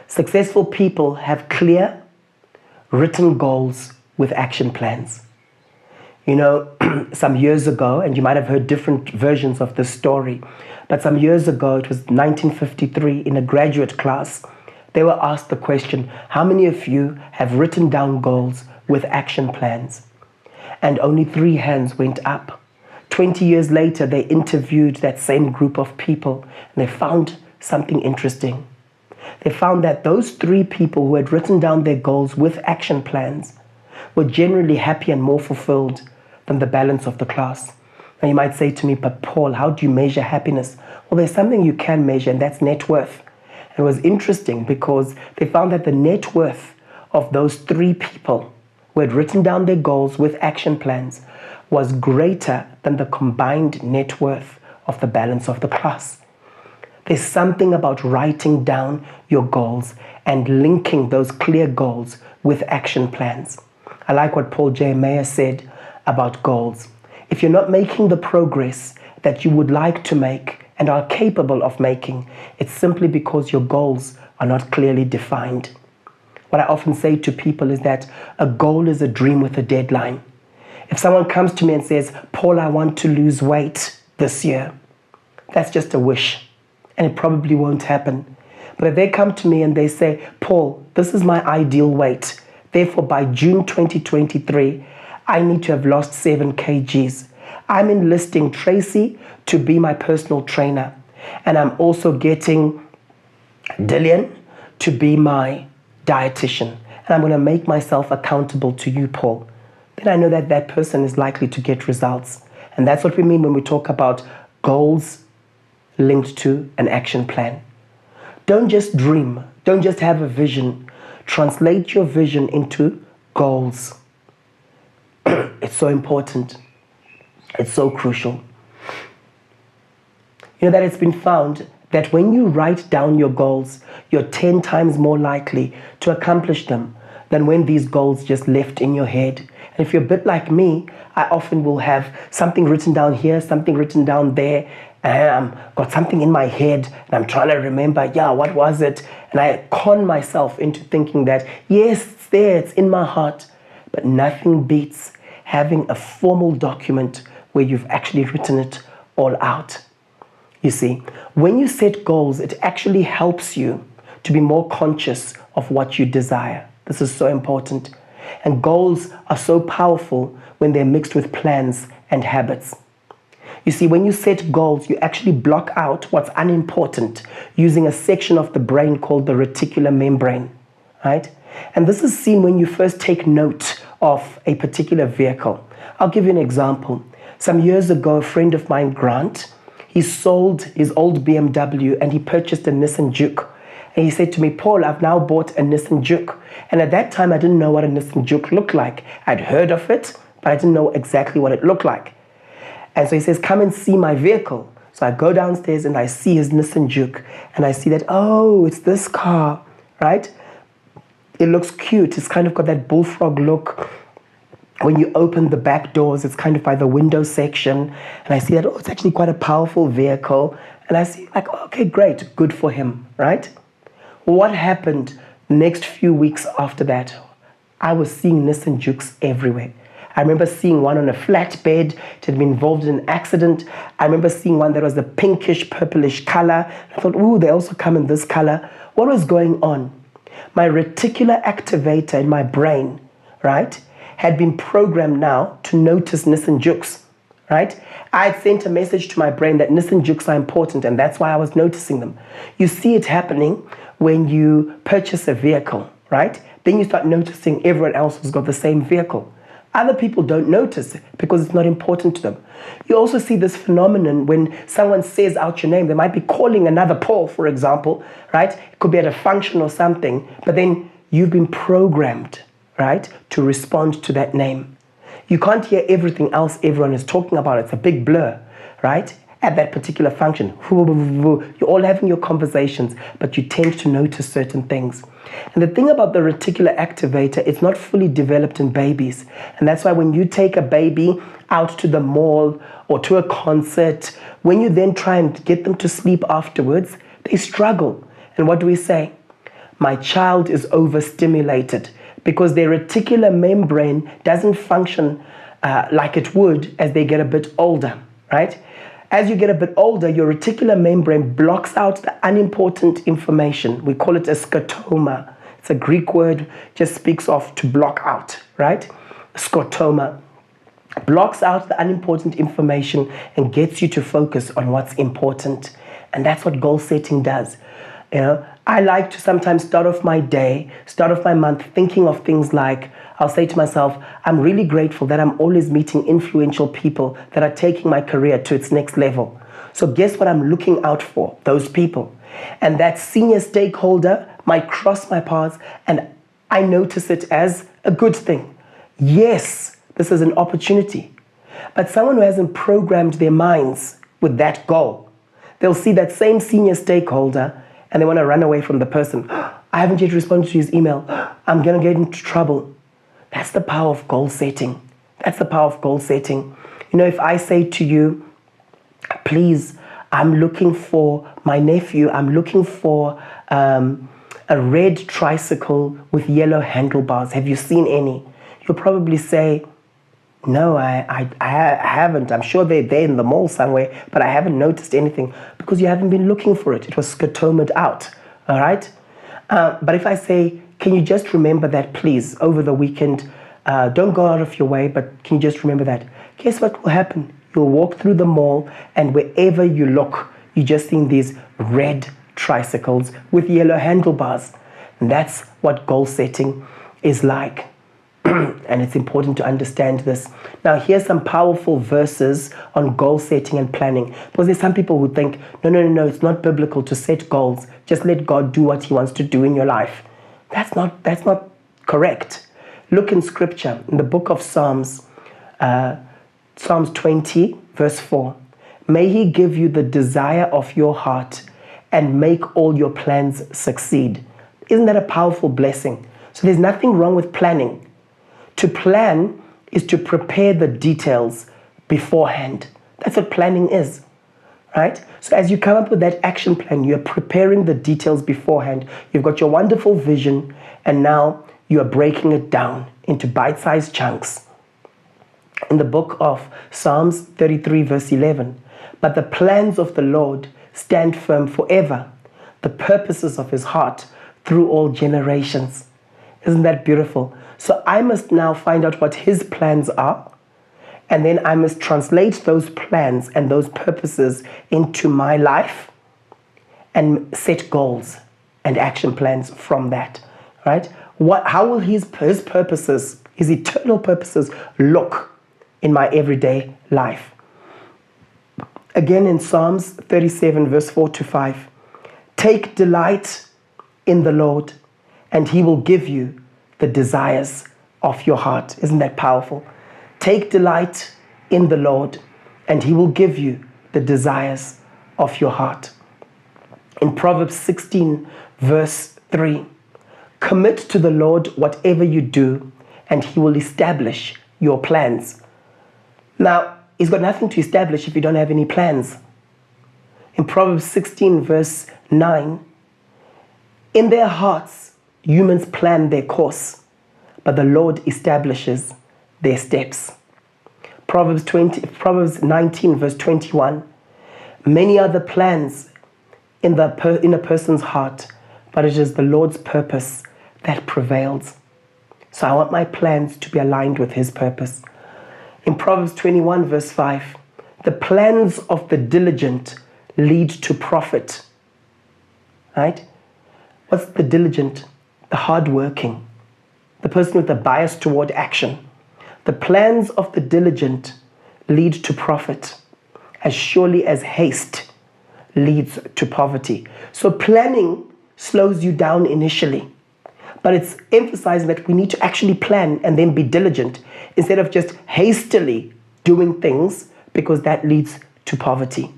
Successful people have clear, written goals with action plans. You know, some years ago, and you might have heard different versions of this story, but some years ago, it was 1953, in a graduate class, they were asked the question, how many of you have written down goals with action plans? And only 3 hands went up. 20 years later, they interviewed that same group of people, and they found something interesting. They found that those 3 people who had written down their goals with action plans were generally happy and more fulfilled than the balance of the class. Now you might say to me, but Paul, how do you measure happiness? Well, there's something you can measure, and that's net worth. And it was interesting because they found that the net worth of those 3 people who had written down their goals with action plans was greater than the combined net worth of the balance of the class. There's something about writing down your goals and linking those clear goals with action plans. I like what Paul J. Mayer said about goals. If you're not making the progress that you would like to make and are capable of making, it's simply because your goals are not clearly defined. What I often say to people is that a goal is a dream with a deadline. If someone comes to me and says, Paul, I want to lose weight this year, that's just a wish. And it probably won't happen. But if they come to me and they say, Paul, this is my ideal weight. Therefore, by June 2023, I need to have lost 7 kgs. I'm enlisting Tracy to be my personal trainer. And I'm also getting Dillian to be my dietitian. And I'm going to make myself accountable to you, Paul. Then I know that that person is likely to get results. And that's what we mean when we talk about goals linked to an action plan. Don't just dream. Don't just have a vision. Translate your vision into goals. It's so important. It's so crucial. You know that it's been found that when you write down your goals, you're 10 times more likely to accomplish them than when these goals just left in your head. And if you're a bit like me, I often will have something written down here, something written down there, and I've got something in my head, and I'm trying to remember, what was it? And I con myself into thinking that, yes, it's there, it's in my heart. But nothing beats having a formal document where you've actually written it all out. You see, when you set goals, it actually helps you to be more conscious of what you desire. This is so important. And goals are so powerful when they're mixed with plans and habits. You see, when you set goals, you actually block out what's unimportant using a section of the brain called the reticular membrane, right? And this is seen when you first take note of a particular vehicle. I'll give you an example. Some years ago, a friend of mine, Grant, he sold his old BMW and he purchased a Nissan Juke. And he said to me, Paul, I've now bought a Nissan Juke. And at that time, I didn't know what a Nissan Juke looked like. I'd heard of it, but I didn't know exactly what it looked like. And so he says, come and see my vehicle. So I go downstairs and I see his Nissan Juke. And I see that, oh, it's this car, right? It looks cute. It's kind of got that bullfrog look. When you open the back doors, it's kind of by the window section. And I see that, oh, it's actually quite a powerful vehicle. And I see like, okay, great, good for him, right? What happened the next few weeks after that? I was seeing Nissan Jukes everywhere. I remember seeing one on a flatbed. It had been involved in an accident. I remember seeing one that was a pinkish, purplish color. I thought, ooh, they also come in this color. What was going on? My reticular activator in my brain, right, had been programmed now to notice Nissan Jukes, right? I had sent a message to my brain that Nissan Jukes are important, and that's why I was noticing them. You see it happening when you purchase a vehicle, right? Then you start noticing everyone else who's got the same vehicle. Other people don't notice because it's not important to them. You also see this phenomenon when someone says out your name. They might be calling another Paul, for example, right? It could be at a function or something, but then you've been programmed, right, to respond to that name. You can't hear everything else everyone is talking about. It's a big blur, right? At that particular function. You're all having your conversations, but you tend to notice certain things. And the thing about the reticular activator, it's not fully developed in babies. And that's why when you take a baby out to the mall or to a concert, when you then try and get them to sleep afterwards, they struggle. And what do we say? My child is overstimulated because their reticular membrane doesn't function like it would as they get a bit older, right? As you get a bit older, your reticular membrane blocks out the unimportant information. We call it a scotoma. It's a Greek word, just speaks of to block out, right? Scotoma blocks out the unimportant information and gets you to focus on what's important. And that's what goal setting does. I like to sometimes start off my day, start off my month thinking of things like, I'll say to myself, I'm really grateful that I'm always meeting influential people that are taking my career to its next level. So guess what I'm looking out for? Those people. And that senior stakeholder might cross my paths and I notice it as a good thing. Yes, this is an opportunity. But someone who hasn't programmed their minds with that goal, they'll see that same senior stakeholder and they want to run away from the person. I haven't yet responded to his email. I'm going to get into trouble. That's the power of goal setting. That's the power of goal setting. If I say to you, please, I'm looking for my nephew, I'm looking for a red tricycle with yellow handlebars. Have you seen any? You'll probably say, no, I haven't. I'm sure they're there in the mall somewhere, but I haven't noticed anything because you haven't been looking for it. It was scotomed out, all right? But if I say, can you just remember that, please, over the weekend, don't go out of your way, but can you just remember that? Guess what will happen? You'll walk through the mall, and wherever you look, you're just seeing these red tricycles with yellow handlebars. And that's what goal setting is like. And it's important to understand this. Now, here's some powerful verses on goal setting and planning. Because there's some people who think, no, it's not biblical to set goals. Just let God do what he wants to do in your life. That's not correct. Look in scripture, in the book of Psalms, Psalms 20, verse 4. May he give you the desire of your heart and make all your plans succeed. Isn't that a powerful blessing? So there's nothing wrong with planning. To plan is to prepare the details beforehand. That's what planning is, right? So as you come up with that action plan, you're preparing the details beforehand. You've got your wonderful vision, and now you are breaking it down into bite-sized chunks. In the book of Psalms 33, verse 11, but the plans of the Lord stand firm forever, the purposes of his heart through all generations. Isn't that beautiful? So I must now find out what his plans are, and then I must translate those plans and those purposes into my life and set goals and action plans from that, right? How will his purposes, his eternal purposes, look in my everyday life? Again in Psalms 37, verse 4 to 5, take delight in the Lord, and he will give you the desires of your heart. Isn't that powerful? Take delight in the Lord, and he will give you the desires of your heart. In Proverbs 16, verse 3, commit to the Lord whatever you do, and he will establish your plans. Now, he's got nothing to establish if you don't have any plans. In Proverbs 16, verse 9, in their hearts, humans plan their course, but the Lord establishes their steps. Proverbs 19, verse 21. Many are the plans in a person's heart, but it is the Lord's purpose that prevails. So I want my plans to be aligned with his purpose. In Proverbs 21, verse 5, the plans of the diligent lead to profit. Right? What's the diligent? The hardworking, the person with a bias toward action. The plans of the diligent lead to profit, as surely as haste leads to poverty. So planning slows you down initially, but it's emphasizing that we need to actually plan and then be diligent instead of just hastily doing things, because that leads to poverty.